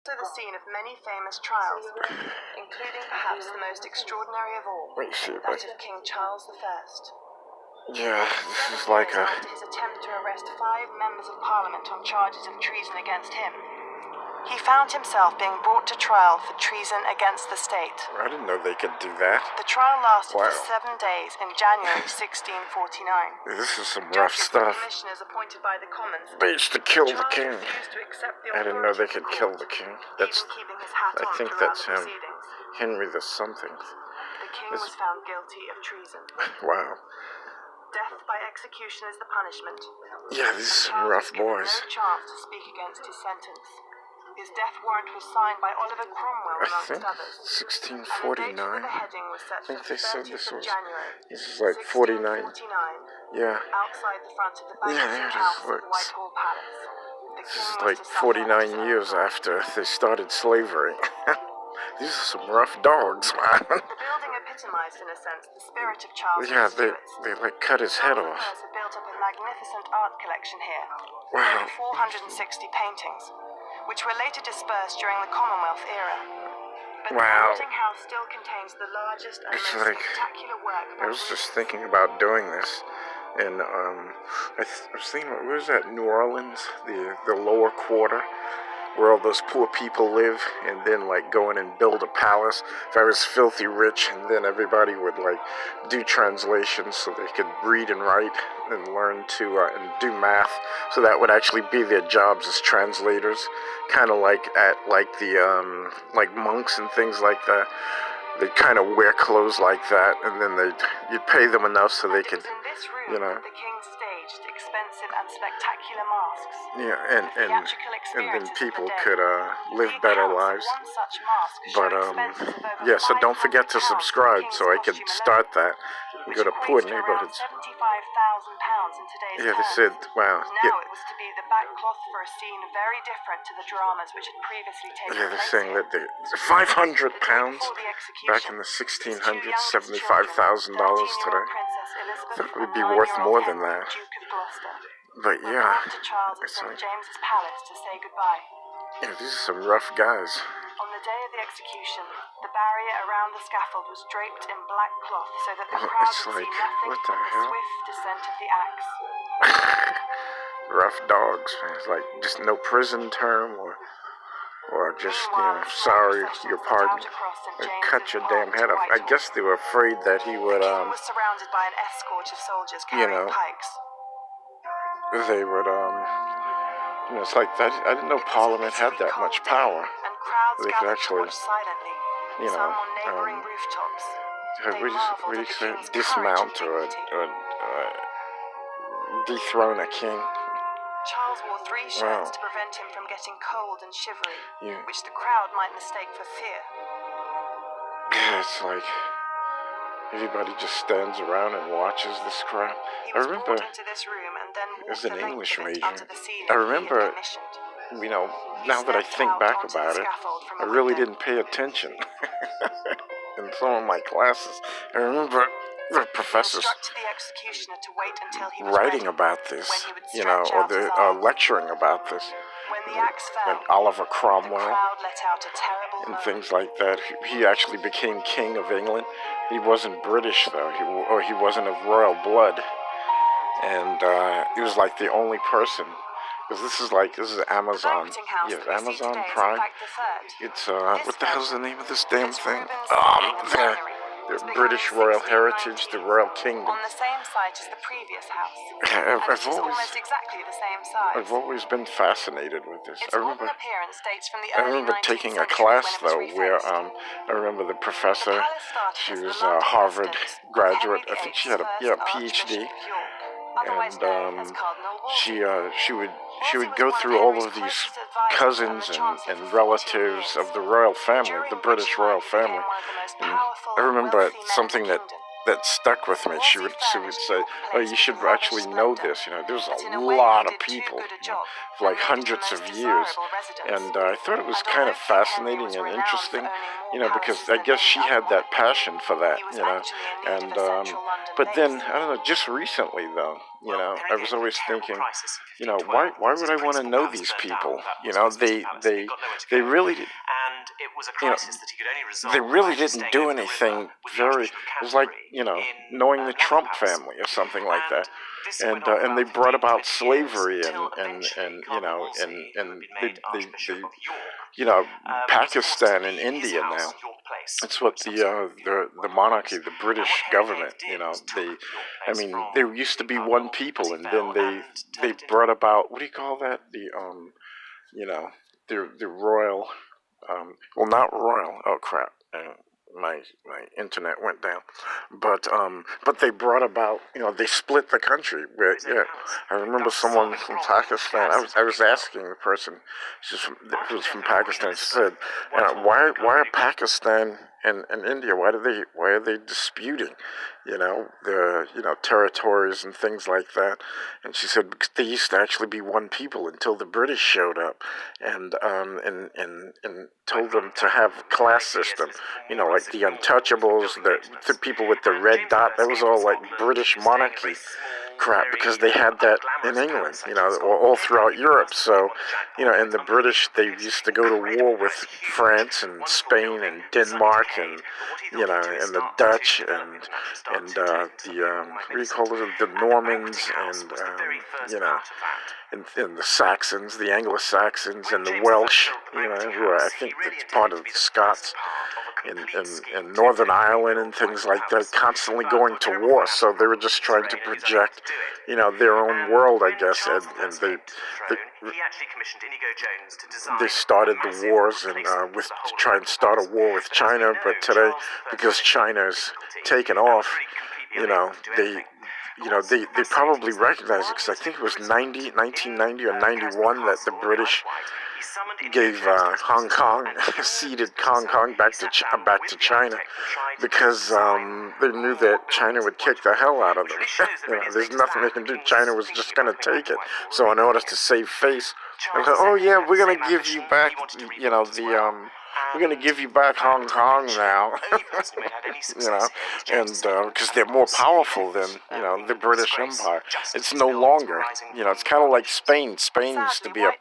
Also the scene of many famous trials, including perhaps the most extraordinary of all, that of King Charles I. Yeah, this is like a... After his attempt to arrest 5 members of Parliament on charges of treason against him, he found himself being brought to trial for treason against the state. I didn't know they could do that. The trial lasted for 7 days in January 1649. This is some rough stuff. Commissioners appointed by the Commons. They used to kill the king. The I didn't know they could kill the king. That's... I think that's him. Henry the something. The king was found guilty of treason. Wow. Death by execution is the punishment. Yeah, these are some rough boys. No chance to speak against his sentence. His death warrant was signed by Oliver Cromwell, amongst others. 1649. I think they said this was... This is like 49. Yeah. Outside the front of the there it is. Look. Whitehall Palace. This is like 49 years after they started slavery. These are some rough dogs, man. The building epitomized, in a sense, the spirit of Charles. Yeah, they like cut his head off. Built up a magnificent art collection here. Wow. 460 paintings, which were later dispersed during the Commonwealth era. But wow. The building house still contains the largest and it's most like, spectacular work. I was just thinking about doing this, and I was thinking, where's that, New Orleans, the lower quarter, where all those poor people live, and then like go in and build a palace. If I was filthy rich, and then everybody would like do translations so they could read and write and learn to and do math, so that would actually be their jobs as translators, kind of like at like the like monks and things like that. They'd kind of wear clothes like that, and then you'd pay them enough so they could, you know. The king staged expensive and spectacular masks. Yeah, and then people could live better lives. But yeah, so don't forget to subscribe so I could start that and go to poor neighborhoods. Yeah, they said, wow. Now it was to be the back cloth for a scene very different to the dramas which had previously taken place. Yeah, they're saying that the £500 back in the 1600s, $75,000 today. That would be worth more than that. But yeah, it's like, James's palace to say goodbye. Yeah, these are some rough guys. On the day of the execution, the barrier around the scaffold was draped in black cloth so that the crowd it's would like, see nothing what but the the hell? swift descent of the axe. Rough dogs, man. It's like just no prison term or just, you know, sorry, your pardon. Cut your damn head off. I guess they were afraid that he would, The king was surrounded by an escort of soldiers carrying pikes. They would, you know, it's like that. I didn't know Parliament had that much power. They could actually, you know, what do you say, dismount or dethrone a king. Charles wore 3 shirts to prevent him from getting cold and shivery, which the crowd might mistake for fear. Yeah, it's like everybody just stands around and watches this crap. I remember, as an English major, I remember, you know, now that I think back about it, I really didn't pay attention in some of my classes. I remember the professors writing about this, you know, or the lecturing about this, like Oliver Cromwell and things like that. He actually became king of England. He wasn't British though, he wasn't of royal blood, and he was like the only person. Because this is Amazon. Yes, Amazon Prime. It's what the hell's the name of this damn thing? The British Royal Heritage, the Royal Kingdom. On the same site as the previous house. I've always been fascinated with this. I remember taking a class though where I remember the professor. She was a Harvard graduate. I think she had a PhD. And she would go through all of these cousins and relatives of the royal family, the British royal family. And I remember something that that stuck with me. She would say, "Oh, you should actually know this. There's a lot of people, for like hundreds of years." And I thought it was kind of fascinating and interesting, because I guess she had that passion for that, And but then I don't know. Just recently, though, I was always thinking, why would I want to know these people? They really you know, they really didn't do anything very. It was like knowing the Trump family or something like that, and they brought about slavery and they Pakistan and India now. It's what the monarchy, the British government, I mean, there used to be one people, and then they brought about, what do you call that? You know, the royal, well, not royal. Oh crap! My internet went down, but they brought about, they split the country. Where, yeah, I remember someone from Pakistan. I was asking the person, who was from Pakistan. She said, why are Pakistan and India, why are they disputing, the territories and things like that? And she said because they used to actually be one people until the British showed up, and told them to have a class system, like the untouchables, the people with the red dot. That was all like British monarchy crap, because they had that in England, all throughout Europe. So, and the British, they used to go to war with France and Spain and Denmark and, and the Dutch and what do you call it, the Normans and, and the Saxons, the Anglo-Saxons and the Welsh, who are, I think that's part of the Scots in Northern Ireland and things like that, constantly going to war. So they were just trying to project, their own world, I guess, and they started the wars and with to try and start a war with China. But today, because China's taken off, they they probably recognize it, because I think it was 1990 or 91 that the British gave Hong Kong, ceded Hong Kong back to China, because they knew that China would kick the hell out of them. There's nothing they can do. China was just going to take it. So in order to save face, they said, "Oh yeah, we're going to give you back, we're going to give you back Hong Kong now," and because they're more powerful than, the British Empire. It's no longer, it's kind of like Spain. Spain used to be a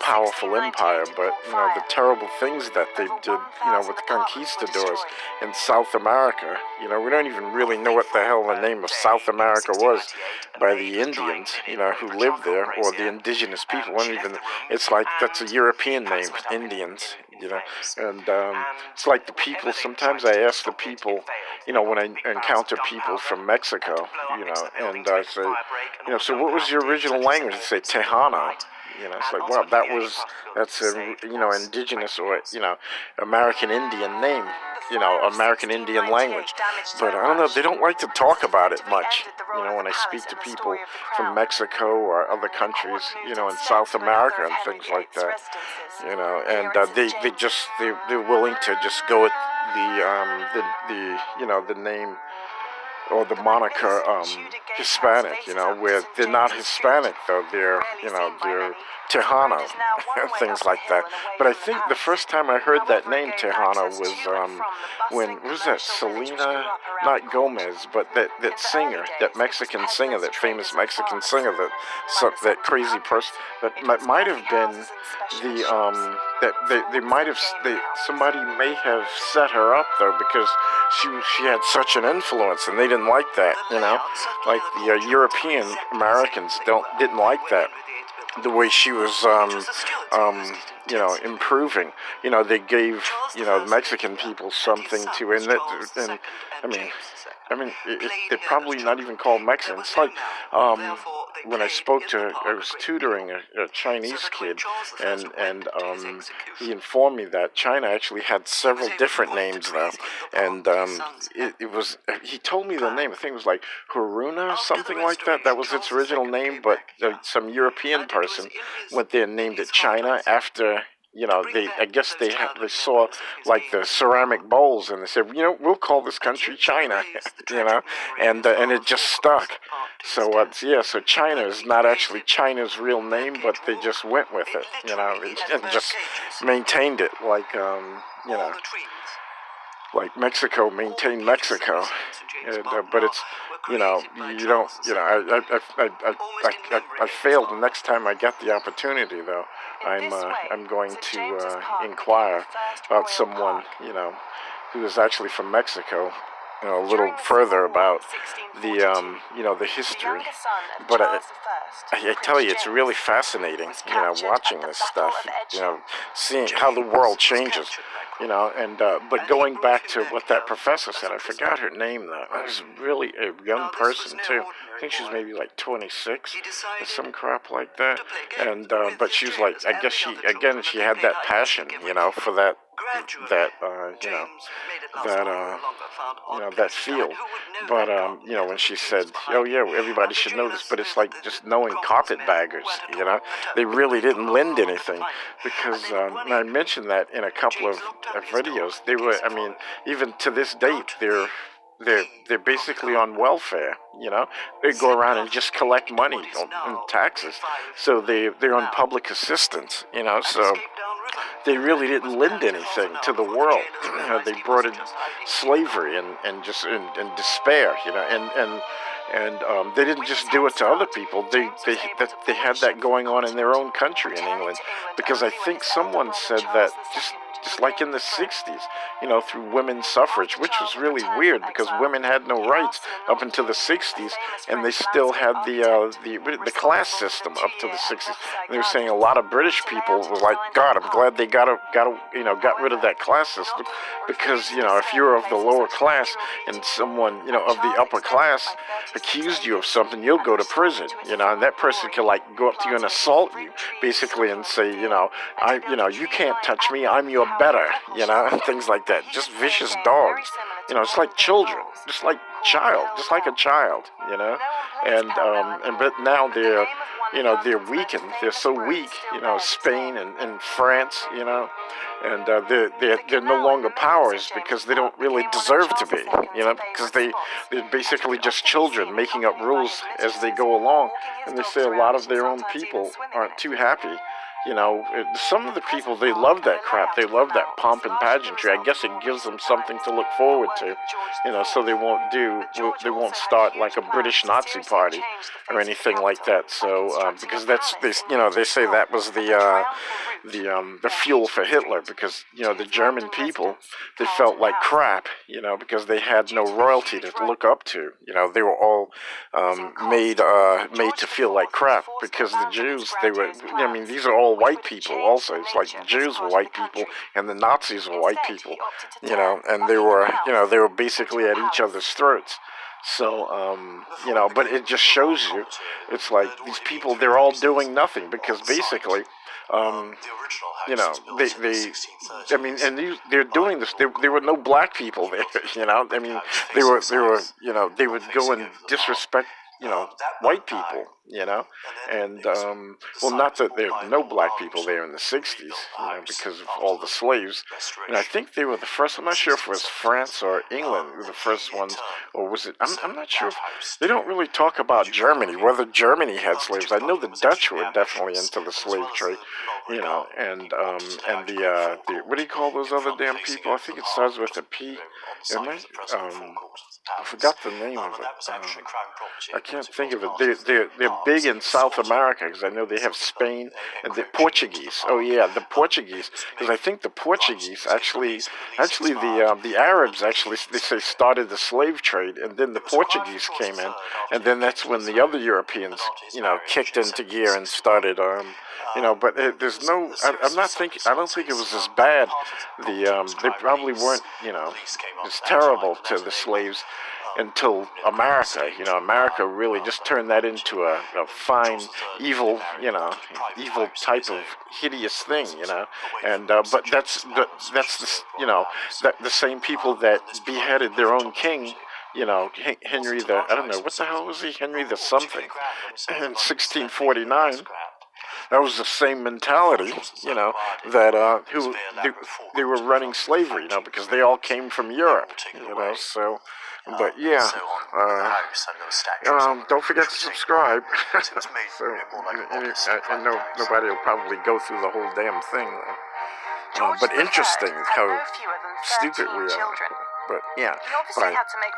powerful empire, but the terrible things that they did, with the conquistadors in South America. We don't even really know what the hell the name of South America was by the Indians, who lived there, or the indigenous people. It's like that's a European name, Indians, and it's like the people. Sometimes I ask the people, when I encounter people from Mexico, and I say, so what was your original language? They say Tejano. It's like, wow, that's a, indigenous, or, American Indian name, American Indian language. But I don't know, they don't like to talk about it much, when I speak to people from Mexico or other countries, in South America and things like that, and they're willing to just go with the name or the moniker Hispanic, where they're not Hispanic though, they're Tejano, things like that. But I think the first time I heard that name Tejano was when, was that Selena, not Gomez, but that singer, that Mexican singer, that famous Mexican singer, that crazy person, that might have been that they might have, somebody may have set her up though, because she had such an influence, and they didn't like that, like the European Americans didn't like that, the way she was improving. They gave, the Mexican people something to, and they're probably not even called Mexicans. It's like, when I was tutoring a Chinese kid, and he informed me that China actually had several different names now, and he told me the name. I think it was like Haruna, something like that. That was its original name, but some European person went there and named it China after I guess they saw like the ceramic bowls, and they said, we'll call this country China, and it just stuck. So so China is not actually China's real name, but they just went with it, and just maintained it like Mexico maintained Mexico, and but it's you don't I failed. The next time I get the opportunity, though, I'm going to inquire about someone who is actually from Mexico, a little further about the history. But I tell you, it's really fascinating, watching this stuff, seeing how the world changes, and but going back to what that professor said, I forgot her name though. It was really a young person too. I think she's maybe like 26 or some crap like that. And but she was like, I guess she had that passion, for that that field. But when she said, "Oh yeah, everybody should know this," but it's like just knowing carpetbaggers, they really didn't lend anything, because and I mentioned that in a couple of videos. They were, I mean, even to this date, they're basically on welfare. They go around and just collect money in taxes, so they're on public assistance. So they really didn't lend anything to the world. They brought in slavery and just in despair, and they didn't just do it to other people. They had that going on in their own country in England, because I think someone said that just like in the 60s, through women's suffrage, which was really weird because women had no rights up until the 60s, and they still had the class system up to the 60s. And they were saying a lot of British people were like, God, I'm glad they got rid of that class system, because if you're of the lower class and someone of the upper class accused you of something, you'll go to prison, and that person can like go up to you and assault you basically and say, you can't touch me, I'm your better, and things like that. Just vicious dogs. It's like children, just like a child, and but now they're weakened. They're so weak, Spain and France, and they're no longer powers because they don't really deserve to be, because they're basically just children making up rules as they go along, and they say a lot of their own people aren't too happy. Some of the people, they love that crap. They love that pomp and pageantry. I guess it gives them something to look forward to, so they won't start like a British Nazi party or anything like that. So because they say that was the fuel for Hitler, because the German people, they felt like crap, because they had no royalty to look up to. They were all made to feel like crap, because the Jews, these are all white people also. It's like the Jews were white people and the Nazis were white people, and they were basically at each other's throats. So, but it just shows you, it's like these people, they're all doing nothing, because basically, they're doing this. There were no black people there, they would go and disrespect, white people, and not that there were no black people there in the 60s, because of all the slaves. And I think they were the first. I'm not sure if it was France or England were the first ones, or was it? I'm not sure. They don't really talk about Germany, whether Germany had slaves. I know the Dutch were definitely into the slave trade, and the what do you call those other damn people? I think it starts with a P. I forgot the name of it. I can't think of it. They're big in South America, because I know they have Spain and the Portuguese. Oh yeah, the Portuguese, because I think the Portuguese actually the Arabs actually, they say, started the slave trade, and then the Portuguese came in, and then that's when the other Europeans kicked into gear and started but there's no. I'm not thinking. I don't think it was as bad. They probably weren't. As terrible to the slaves until America. America really just turned that into a fine, evil, evil type of hideous thing. And but that's the same people that beheaded their own king. Henry the, I don't know, what the hell was he? Henry the something in 1649. that was the same mentality, you know, that who they were running slavery, you know, because they all came from Europe, you know. So, but yeah, don't forget to subscribe. So, and nobody will probably go through the whole damn thing, though. But interesting how stupid we are. But yeah, He obviously had to make